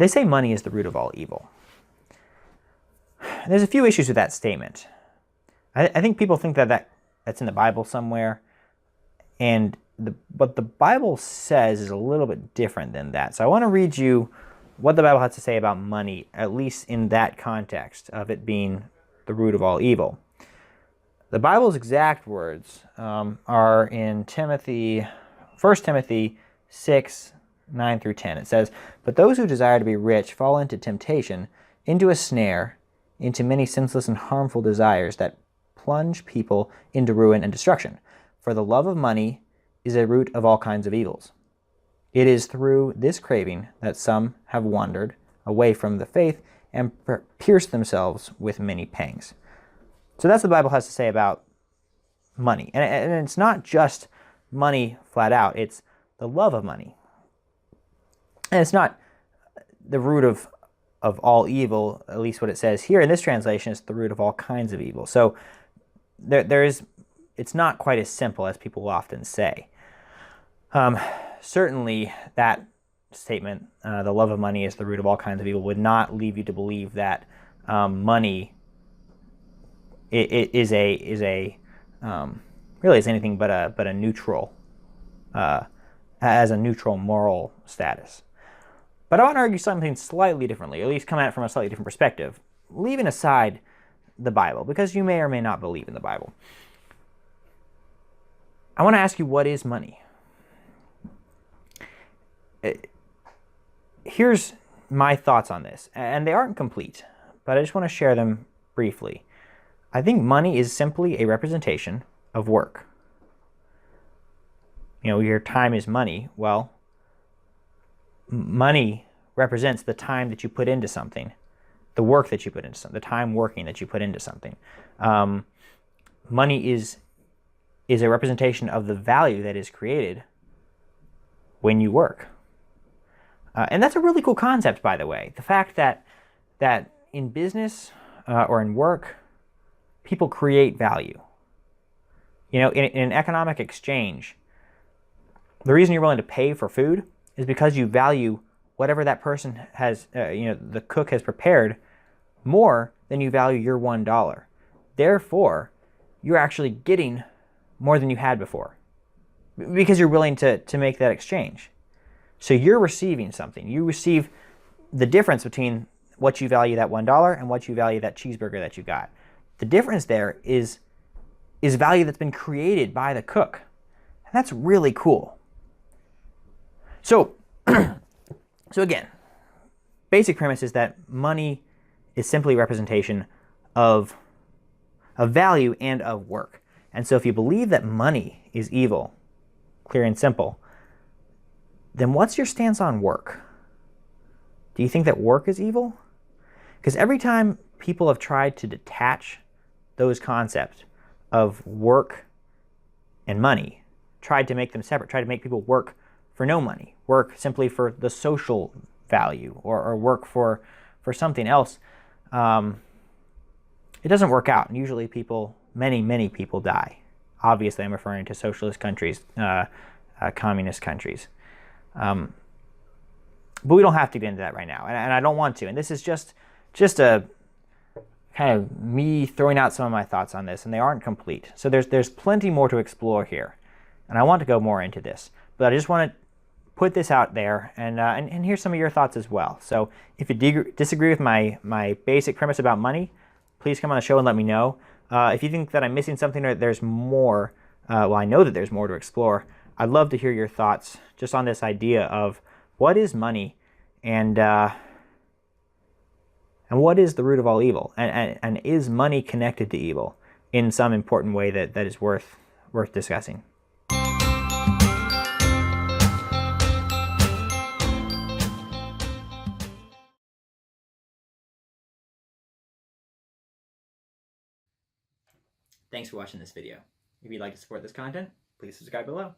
they say money is the root of all evil. And there's a few issues with that statement. I think people think that's in the Bible somewhere, and what the Bible says is a little bit different than that. So I want to read you what the Bible has to say about money, at least in that context of it being the root of all evil. The Bible's exact words are in 1 Timothy 6, 9 through 10. It says, "But those who desire to be rich fall into temptation, into a snare, into many senseless and harmful desires that plunge people into ruin and destruction. For the love of money is a root of all kinds of evils. It is through this craving that some have wandered away from the faith and pierced themselves with many pangs." So that's what the Bible has to say about money. And it's not just money flat out. It's the love of money. And it's not the root of all evil, at least what it says here in this translation. It's the root of all kinds of evil. So it's not quite as simple as people often say. Certainly that statement, the love of money is the root of all kinds of evil, would not lead you to believe that money is anything but a neutral, has a neutral moral status. But I want to argue something slightly differently, or at least come at it from a slightly different perspective, leaving aside the Bible, because you may or may not believe in the Bible. I want to ask you, what is money? Here's my thoughts on this, and they aren't complete, but I just want to share them briefly. I think money is simply a representation of work. You know, your time is money. Well, money represents the time that you put into something, the work that you put into something, the time working that you put into something. Money is a representation of the value that is created when you work. And that's a really cool concept, by the way. The fact that in business or in work, people create value. You know, in an economic exchange, the reason you're willing to pay for food is because you value whatever that person has, the cook has prepared, more than you value your $1. Therefore, you're actually getting more than you had before because you're willing to make that exchange. So you're receiving something. You receive the difference between what you value that $1 and what you value that cheeseburger that you got. The difference there is value that's been created by the cook. And that's really cool. So again, basic premise is that money is simply a representation of value and of work. And so if you believe that money is evil, clear and simple, then what's your stance on work? Do you think that work is evil? Because every time people have tried to detach those concepts of work and money, tried to make them separate, tried to make people work for no money, work simply for the social value, or work for something else, it doesn't work out. And usually many people die. Obviously, I'm referring to socialist countries, communist countries. But we don't have to get into that right now, and I don't want to. And this is just a kind of me throwing out some of my thoughts on this, and they aren't complete. So there's plenty more to explore here, and I want to go more into this. But I just want to put this out there and hear some of your thoughts as well. So if you disagree with my basic premise about money, please come on the show and let me know. If you think that I'm missing something or there's more, well, I know that there's more to explore. I'd love to hear your thoughts just on this idea of what is money and what is the root of all evil, and is money connected to evil in some important way that is worth discussing. Thanks for watching this video. If you'd like to support this content, please subscribe below.